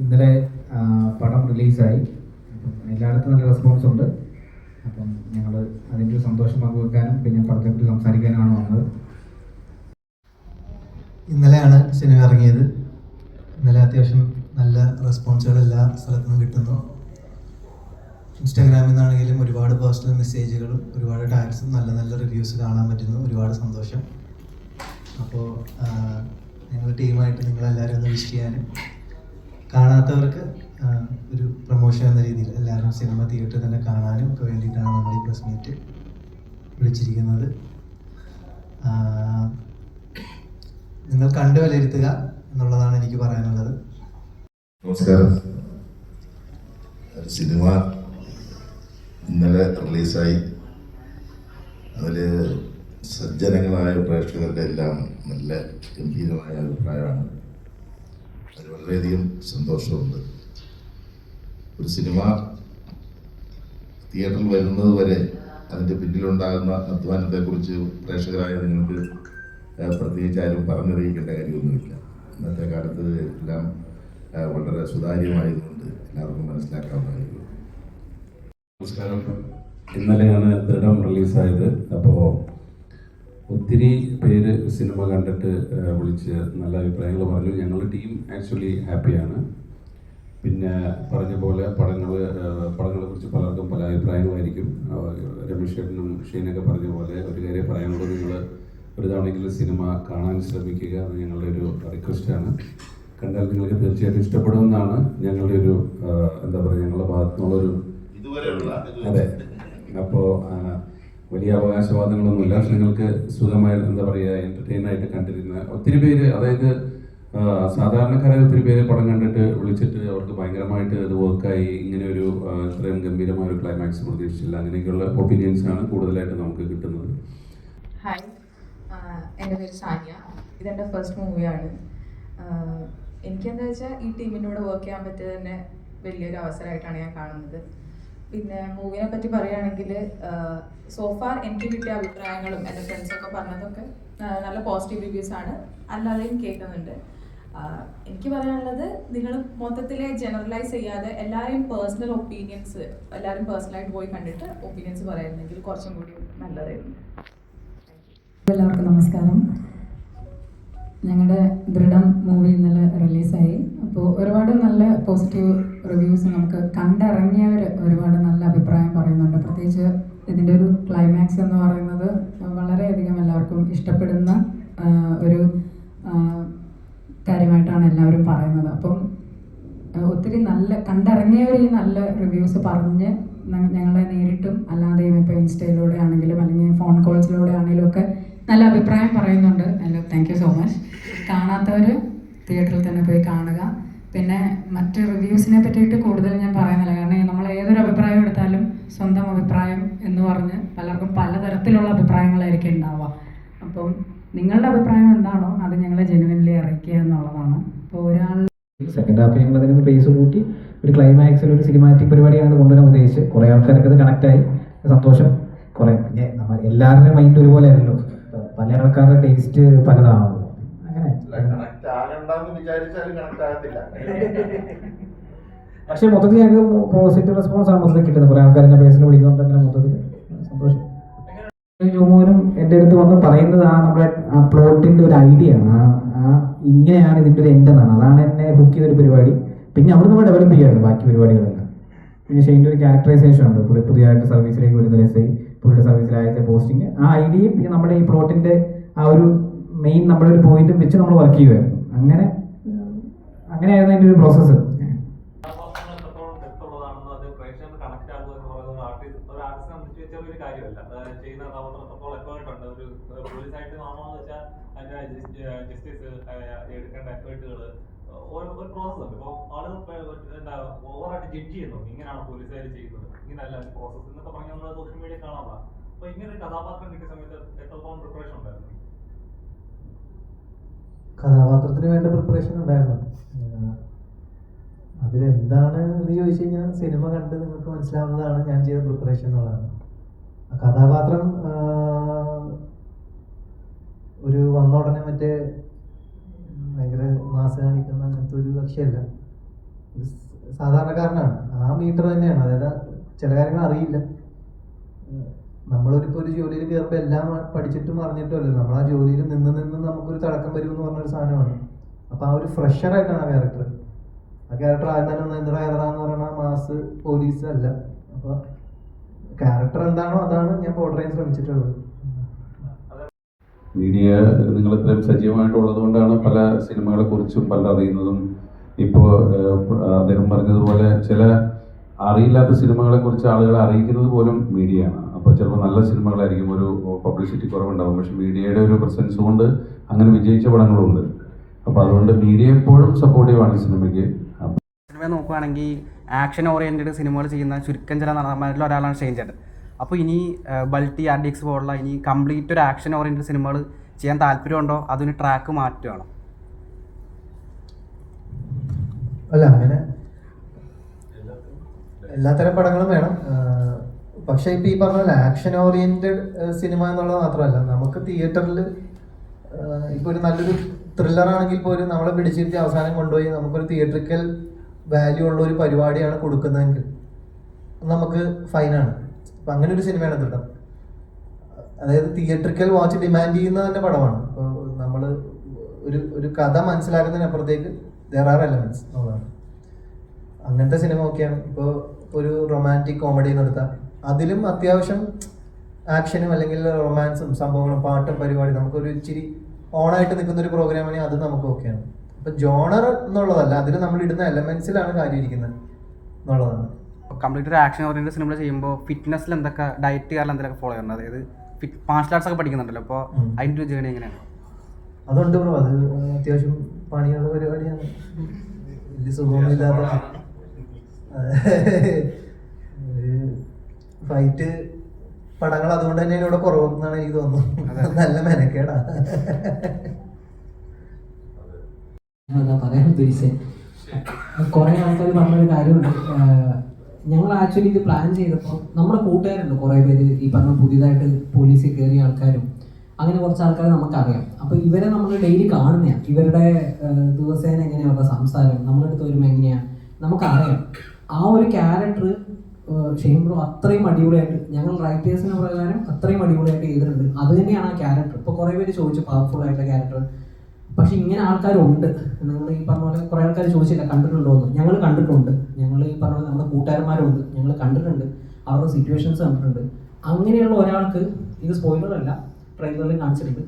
ഇന്നലെ പടം റിലീസായി. എല്ലായിടത്തും നല്ല റെസ്പോൺസ് ഉണ്ട്. അപ്പം ഞങ്ങൾ അതിൻ്റെ ഒരു സന്തോഷം പങ്കുവെക്കാനും പിന്നെ പടത്തെക്കുറിച്ച് സംസാരിക്കാനുമാണ് വന്നത്. ഇന്നലെയാണ് സിനിമ ഇറങ്ങിയത്. ഇന്നലെ അത്യാവശ്യം നല്ല റെസ്പോൺസുകൾ എല്ലാ സ്ഥലത്തുനിന്നും കിട്ടുന്നു. ഇൻസ്റ്റാഗ്രാമിൽ നിന്നാണെങ്കിലും ഒരുപാട് പേഴ്സണൽ മെസ്സേജുകളും ഒരുപാട് ടാഗ്സും നല്ല നല്ല റിവ്യൂസ് കാണാൻ പറ്റുന്നു. ഒരുപാട് സന്തോഷം. അപ്പോൾ ഞങ്ങൾ ടീമായിട്ട് നിങ്ങളെല്ലാവരും ഒന്ന് വിഷ് ചെയ്യാനും കാണാത്തവർക്ക് ഒരു പ്രൊമോഷൻ എന്ന രീതിയിൽ എല്ലാവരും സിനിമ തിയേറ്ററിൽ തന്നെ കാണാനും ഒക്കെ വേണ്ടിയിട്ടാണ് നമ്മൾ ഈ പ്രസ് മീറ്റ് വിളിച്ചിരിക്കുന്നത്. നിങ്ങൾ കണ്ടു വിലയിരുത്തുക എന്നുള്ളതാണ് എനിക്ക് പറയാനുള്ളത്. നമസ്കാരം. സിനിമ ഇന്നലെ റിലീസായി. അതിൽ സജ്ജനങ്ങളായ പ്രേക്ഷകരുടെ എല്ലാം നല്ല ഗംഭീരമായ അഭിപ്രായമാണ്. അതിൽ വളരെയധികം സന്തോഷമുണ്ട്. ഒരു സിനിമ തിയേറ്ററിൽ വരുന്നത് വരെ അതിൻ്റെ പിന്നിലുണ്ടാകുന്ന അധ്വാനത്തെക്കുറിച്ച് പ്രേക്ഷകരായ നിങ്ങൾക്ക് പ്രത്യേകിച്ച് ആരും പറഞ്ഞറിയിക്കേണ്ട കാര്യമൊന്നുമില്ല. ഇന്നത്തെ കാലത്ത് എല്ലാം വളരെ സുതാര്യമായതുകൊണ്ട് എല്ലാവർക്കും മനസ്സിലാക്കാവുന്ന കാര്യമാണ്. നമസ്കാരം. ഇന്നലെയാണ് ദൃഢം റിലീസായത്. അപ്പോൾ ഒത്തിരി പേര് സിനിമ കണ്ടിട്ട് വിളിച്ച് നല്ല അഭിപ്രായങ്ങൾ പറഞ്ഞു. ഞങ്ങളുടെ ടീം ആക്ച്വലി ഹാപ്പിയാണ്. പിന്നെ പറഞ്ഞ പോലെ പടങ്ങളെക്കുറിച്ച് പലർക്കും പല അഭിപ്രായങ്ങളായിരിക്കും. രമേശ് ചേട്ടനും ഷീനൊക്കെ പറഞ്ഞ പോലെ ഒരു കാര്യം പറയാനുള്ളത്, നിങ്ങൾ ഒരു തവണയെങ്കിലും സിനിമ കാണാൻ ശ്രമിക്കുക. അത് ഞങ്ങളുടെ ഒരു റിക്വസ്റ്റാണ്. കണ്ടാൽ നിങ്ങൾക്ക് തീർച്ചയായിട്ടും ഇഷ്ടപ്പെടുമെന്നാണ് ഞങ്ങളുടെ ഒരു എന്താ പറയുക, ഞങ്ങളുടെ ഭാഗത്തുനിന്നുള്ളൊരു അതെ. അപ്പോൾ വലിയ അവകാശവാദങ്ങളൊന്നുമില്ല. പക്ഷെ നിങ്ങൾക്ക് സുഖമായി എന്താ പറയുക എൻ്റർടൈനായിട്ട് കണ്ടിരുന്ന ഒത്തിരി പേര്, അതായത് സാധാരണക്കാരായ ഒത്തിരി പേര് പടം കണ്ടിട്ട് വിളിച്ചിട്ട് അവർക്ക് ഭയങ്കരമായിട്ട് ഇത് വർക്കായി, ഇങ്ങനെ ഒരു ഇത്രയും ഗംഭീരമായ ഒരു ക്ലൈമാക്സ് പ്രതീക്ഷിച്ചില്ല, അങ്ങനെയൊക്കെയുള്ള ഒപ്പീനിയൻസാണ് കൂടുതലായിട്ട് നമുക്ക് കിട്ടുന്നത്. ഹായ്, എൻ്റെ പേര് സാനിയ. ഇതെൻ്റെ ഫസ്റ്റ് മൂവിയാണ്. എനിക്കെന്താ വെച്ചാൽ ഈ ടീമിൻ്റെ കൂടെ വർക്ക് ചെയ്യാൻ പറ്റിയത് തന്നെ വലിയൊരു അവസരമായിട്ടാണ് ഞാൻ കാണുന്നത്. പിന്നെ മൂവിനെ പറ്റി പറയുകയാണെങ്കിൽ സോഫാർ എനിക്ക് കിട്ടിയ അഭിപ്രായങ്ങളും എൻ്റെ ഫ്രണ്ട്സൊക്കെ പറഞ്ഞതൊക്കെ നല്ല പോസിറ്റീവ് റിവ്യൂസാണ്. അല്ലാതെയും കേൾക്കുന്നുണ്ട്. എനിക്ക് പറയാനുള്ളത്, നിങ്ങൾ മൊത്തത്തിലെ ജനറലൈസ് ചെയ്യാതെ എല്ലാവരെയും പേഴ്സണൽ ഒപ്പീനിയൻസ്, എല്ലാവരും പേഴ്സണലായിട്ട് പോയി കണ്ടിട്ട് ഒപ്പീനിയൻസ് പറയുന്നെങ്കിൽ കുറച്ചും കൂടി നല്ലതായിരുന്നു. എല്ലാവർക്കും നമസ്കാരം. ഞങ്ങളുടെ ദൃഢം മൂവി ഇന്നലെ റിലീസായി. അപ്പോൾ ഒരുപാട് നല്ല പോസിറ്റീവ് റിവ്യൂസ്, നമുക്ക് കണ്ടിറങ്ങിയവർ ഒരുപാട് നല്ല അഭിപ്രായം പറയുന്നുണ്ട്. പ്രത്യേകിച്ച് ഇതിൻ്റെ ഒരു ക്ലൈമാക്സ് എന്ന് പറയുന്നത് വളരെയധികം എല്ലാവർക്കും ഇഷ്ടപ്പെടുന്ന ഒരു കാര്യമായിട്ടാണ് എല്ലാവരും പറയുന്നത്. അപ്പം ഒത്തിരി നല്ല കണ്ടിറങ്ങിയവർ ഈ നല്ല റിവ്യൂസ് പറഞ്ഞ് ഞങ്ങളെ നേരിട്ടും അല്ലാതെയും ഇപ്പോൾ ഇൻസ്റ്റയിലൂടെ ആണെങ്കിലും അല്ലെങ്കിൽ ഫോൺ കോൾസിലൂടെ ആണെങ്കിലും ഒക്കെ നല്ല അഭിപ്രായം പറയുന്നുണ്ട്. Thank you so much. കാണാത്തവർ തിയേറ്ററിൽ തന്നെ പോയി കാണുക. പിന്നെ മറ്റ് റിവ്യൂസിനെ പറ്റിയിട്ട് കൂടുതൽ ഞാൻ പറയുന്നില്ല. കാരണം നമ്മൾ ഏതൊരു അഭിപ്രായം എടുത്താലും സ്വന്തം അഭിപ്രായം എന്ന് പറഞ്ഞ് പലർക്കും പലതരത്തിലുള്ള അഭിപ്രായങ്ങളായിരിക്കും ഉണ്ടാവുക. അപ്പം നിങ്ങളുടെ അഭിപ്രായം എന്താണോ അത് ഞങ്ങളെ ജെനുവിൻലി അറിയിക്കുക എന്നുള്ളതാണ്. അപ്പോൾ ഒരാൾ സെക്കൻഡ് ഹാഫ് ഞങ്ങൾ അതിന് പേസ് കൂട്ടി ഒരു ക്ലൈമാക്സിൽ ഒരു സിനിമാറ്റിക് പരിപാടിയാണ് കൊണ്ടുവരാൻ ഉദ്ദേശിച്ച്. കുറേ ആൾക്കാർക്ക് അത് കണക്റ്റായി, സന്തോഷം. കുറേ പിന്നെ നമ്മൾ എല്ലാവരുടെയും മൈൻഡ് ഒരുപോലെ അല്ലല്ലോ, പല ആൾക്കാരുടെ ടേസ്റ്റ് പലതാണല്ലോ. അങ്ങനെ പക്ഷെ മൊത്തത്തിൽ ഞങ്ങൾക്ക് പോസിറ്റീവ് റെസ്പോൺസ് ആണ് മൊത്തത്തിൽ കിട്ടുന്നത്. കുറേ ആൾക്കാരുടെ പേഴ്സിൽ വിളിക്കുന്നുണ്ട്. അങ്ങനെ മൊത്തത്തിൽ സന്തോഷം. ജോമോനും എൻ്റെ അടുത്ത് വന്ന് പറയുന്നത് നമ്മുടെ ആ പ്ലോട്ടിൻ്റെ ഒരു ഐഡിയ ആണ്. ഇങ്ങനെയാണ് ഇതിൻ്റെ ഒരു എൻഡ് എന്നാണ്. അതാണ് എന്നെ ബുക്ക് ചെയ്തൊരു പരിപാടി. പിന്നെ അവിടെ നമ്മൾ ഡെവലപ്പ് ചെയ്യാറുണ്ട് ബാക്കി പരിപാടികളെല്ലാം. പിന്നെ ഷെയിൻ്റെ ഒരു ക്യാരക്ടറൈസേഷൻ ഉണ്ട്. പുള്ളി പുതിയതായിട്ട് സർവീസിലേക്ക് വരുന്ന രസമായി, പുള്ളിയുടെ സർവീസിലായത്തെ പോസ്റ്റിങ്, ആ ഐഡിയയും പിന്നെ നമ്മുടെ ഈ പ്ലോട്ടിൻ്റെ ആ ഒരു മെയിൻ നമ്മുടെ ഒരു പോയിന്റും വെച്ച് നമ്മൾ വർക്ക് ചെയ്യുമായിരുന്നു. അങ്ങനെയായിരുന്നു അതിൻ്റെ ഒരു പ്രോസസ്സ്. എടുക്കേണ്ട എഫേർട്ടുകൾ ഒരു പ്രോസസ്സ് ഉണ്ട്. ഇപ്പോൾ ആളുകൾ എന്താ ഓവറായിട്ട് ജഡ്ജ് ചെയ്യുന്നു, ഇങ്ങനെയാണ് പോലീസുകാർ ചെയ്യുന്നത്, ഇങ്ങനെയല്ല പ്രോസസ്സ് എന്നൊക്കെ പറഞ്ഞ് നമ്മൾ സോഷ്യൽ മീഡിയ കാണാറില്ല. അപ്പോൾ ഇങ്ങനെ ഒരു കഥാപാത്രം കിട്ടിയ സമയത്ത് എത്രത്തോളം പ്രിപ്പറേഷൻ ഉണ്ടായിരുന്നു? കഥാപാത്രത്തിന് വേണ്ട പ്രിപ്പറേഷൻ ഉണ്ടായിരുന്നു. അതിലെന്താണ് എന്ന് ചോദിച്ചു കഴിഞ്ഞാൽ സിനിമ കണ്ട് നിങ്ങൾക്ക് മനസ്സിലാവുന്നതാണ് ഞാൻ ചെയ്ത പ്രിപ്പറേഷൻ എന്നുള്ളതാണ്. കഥാപാത്രം ഒരു വന്ന വന്ന ഉടനെ മറ്റേ ഭയങ്കര മാസ് കാണിക്കുന്ന അങ്ങനത്തെ ഒരു കക്ഷിയല്ല. ഒരു സാധാരണക്കാരനാണ്. ആ മീറ്റർ തന്നെയാണ്. അതായത് ചില കാര്യങ്ങൾ അറിയില്ല. നമ്മളിപ്പോൾ ഒരു ജോലിയിൽ കയറുമ്പോൾ എല്ലാം പഠിച്ചിട്ടും അറിഞ്ഞിട്ടുമല്ലോ, നമ്മൾ ആ ജോലിയിൽ നിന്ന് നമുക്കൊരു തിളക്കം വരുമെന്ന് പറഞ്ഞൊരു സാധനമാണ്. അപ്പോൾ ആ ഒരു ഫ്രഷറായിട്ടാണ് ആ ക്യാരക്ടർ. ആ ക്യാരക്ടർ ആദ്യം തന്നെ ഒന്ന് എന്ന് പറയുന്ന മാസ് പോലീസ് അല്ല. അപ്പോൾ ക്യാരക്ടർ എന്താണോ അതാണ് ഞാൻ പോർട്രേ ചെയ്യാൻ ശ്രമിച്ചിട്ടുള്ളത്. മീഡിയ നിങ്ങൾ ഇത്രയും സജീവമായിട്ടുള്ളത് കൊണ്ടാണ് പല സിനിമകളെ കുറിച്ചും പല അറിയുന്നതും. ഇപ്പോൾ അദ്ദേഹം പറഞ്ഞതുപോലെ ചില അറിയില്ലാത്ത സിനിമകളെ കുറിച്ച് ആളുകളെ അറിയിക്കുന്നത് പോലും മീഡിയയാണ്. അപ്പോൾ ചിലപ്പോൾ നല്ല സിനിമകളായിരിക്കും, ഒരു പബ്ലിസിറ്റി കുറവുണ്ടാകും, പക്ഷെ മീഡിയയുടെ ഒരു പ്രസൻസ് കൊണ്ട് അങ്ങനെ വിജയിച്ച പടങ്ങളുണ്ട്. അപ്പോൾ അതുകൊണ്ട് മീഡിയ എപ്പോഴും സപ്പോർട്ടീവാണ് ഈ സിനിമയ്ക്ക്. സിനിമ നോക്കുകയാണെങ്കിൽ ആക്ഷൻ ഓറിയൻറ്റഡ് സിനിമകൾ ചെയ്യുന്ന ചുരുക്കം ചില നടന്മാരിൽ ഒരാളാണ് ഷൈൻ ചേട്ടൻ. അപ്പോൾ ഇനി ബൾട്ടി, RDX പോലുള്ള ഇനി കംപ്ലീറ്റ് ഒരു ആക്ഷൻ ഓറിയൻറ്റഡ് സിനിമകൾ ചെയ്യാൻ താല്പര്യമുണ്ടോ, അതിന് ട്രാക്ക് മാറ്റുകയാണോ? അല്ല, അങ്ങനെ എല്ലാത്തരം പടങ്ങളും വേണം. പക്ഷേ ഇപ്പം ഈ പറഞ്ഞ ആക്ഷൻ ഓറിയൻറ്റഡ് സിനിമ എന്നുള്ളത് മാത്രമല്ല, നമുക്ക് തിയേറ്ററിൽ ഇപ്പോൾ ഒരു നല്ലൊരു ത്രില്ലറാണെങ്കിൽ പോലും നമ്മളെ പിടിച്ചിട്ട് അവസാനം കൊണ്ടുപോയി നമുക്കൊരു തിയേറ്ററിക്കൽ വാല്യൂ ഉള്ള ഒരു പരിപാടിയാണ് കൊടുക്കുന്നതെങ്കിൽ നമുക്ക് ഫൈനാണ്. അപ്പം അങ്ങനെ ഒരു സിനിമയാണ് ദൃഢം. അതായത് തിയേറ്ററിക്കൽ വാച്ച് ഡിമാൻഡ് ചെയ്യുന്ന തന്നെ പടമാണ്. ഇപ്പോൾ നമ്മൾ ഒരു കഥ മനസ്സിലാക്കുന്നതിനപ്പുറത്തേക്ക് there are elements എന്നുള്ളതാണ്. അങ്ങനത്തെ സിനിമ ഒക്കെയാണ്. ഇപ്പോൾ ഒരു റൊമാൻറ്റിക് കോമഡി നടത്താം, അതിലും അത്യാവശ്യം ആക്ഷനും അല്ലെങ്കിൽ റൊമാൻസും സംഭവങ്ങളും പാട്ടും പരിപാടി നമുക്കൊരു ഇച്ചിരി ഓണായിട്ട് നിൽക്കുന്ന ഒരു പ്രോഗ്രാമാണെങ്കിൽ അത് നമുക്ക് ഓക്കെയാണ്. അപ്പം ജോണർ എന്നുള്ളതല്ല, അതിൽ നമ്മൾ ഇടുന്ന എലമെന്റ്സിലാണ് കാര്യം ഇരിക്കുന്നത് എന്നുള്ളതാണ്. കംപ്ലീറ്റ് ഒരു ആക്ഷൻ ഓറിയൻറ്റഡ് സിനിമ ചെയ്യുമ്പോൾ ഫിറ്റ്നസ്സിൽ എന്തൊക്കെ ഡയറ്റ് കാരണം എന്തെങ്കിലും ഫോളോ ചെയ്യുന്നത്? അതായത് മാർഷൽ ആർട്സ് ഒക്കെ പഠിക്കുന്നുണ്ടല്ലോ, അപ്പോൾ അതിൻ്റെ ഒരു ജേണി എങ്ങനെയാണ്? അതുണ്ട് ബ്രോ, അത് അത്യാവശ്യം പണിയുള്ള പരിപാടിയാണ്. വലിയ സുഖമൊന്നുമില്ലാത്ത ഫൈറ്റ് പടങ്ങൾ അതുകൊണ്ട് തന്നെയാണ് ഇവിടെ കുറവെന്നാണ് എനിക്ക് തോന്നുന്നത്. നല്ല മെനക്കേടാ. പറയാൻ ഉദ്ദേശിച്ചത് കുറെ ആൾക്കാർ പറഞ്ഞൊരു കാര്യമുണ്ട്. ഞങ്ങൾ ആക്ച്വലി ഇത് പ്ലാൻ ചെയ്തപ്പോൾ നമ്മുടെ കൂട്ടുകാരുണ്ട് കുറേ പേര്, ഈ പറഞ്ഞ പുതിയതായിട്ട് പോലീസിൽ കയറിയ ആൾക്കാരും അങ്ങനെ കുറച്ച് ആൾക്കാരെ നമുക്കറിയാം. അപ്പോൾ ഇവരെ നമ്മൾ ഡെയിലി കാണുന്നതാണ്. ഇവരുടെ ദിവസേന എങ്ങനെയാണ് അവരുടെ സംസാരം, നമ്മുടെ അടുത്ത് വരുമ്പോൾ എങ്ങനെയാണ് നമുക്കറിയാം. ആ ഒരു ക്യാരക്ടർ ഷെയ്ൻ ബ്രോ അത്രയും അടിപൊളിയായിട്ട്, ഞങ്ങൾ റൈറ്റേഴ്സിന് പ്രകാരം അത്രയും അടിപൊളിയായിട്ട് ചെയ്തിട്ടുണ്ട്. അത് തന്നെയാണ് ആ ക്യാരക്ടർ. ഇപ്പോൾ കുറേ പേര് ചോദിച്ചു പവർഫുൾ ആയിട്ടുള്ള ക്യാരക്ടർ, പക്ഷെ ഇങ്ങനെ ആൾക്കാരുണ്ട്. നിങ്ങൾ ഈ പറഞ്ഞ പോലെ കുറേ ആൾക്കാർ ചോദിച്ചില്ല കണ്ടിട്ടുണ്ടോ എന്ന്. ഞങ്ങൾ കണ്ടിട്ടുണ്ട്. ഞങ്ങൾ ഈ പറഞ്ഞ പോലെ നമ്മുടെ കൂട്ടുകാരന്മാരുണ്ട്, ഞങ്ങൾ കണ്ടിട്ടുണ്ട്, അവരുടെ സിറ്റുവേഷൻസ് കണ്ടിട്ടുണ്ട്. അങ്ങനെയുള്ള ഒരാൾക്ക് ഇത് സ്പോയിലർ അല്ല, ട്രെയിലറിൽ കാണിച്ചിട്ടുണ്ട്.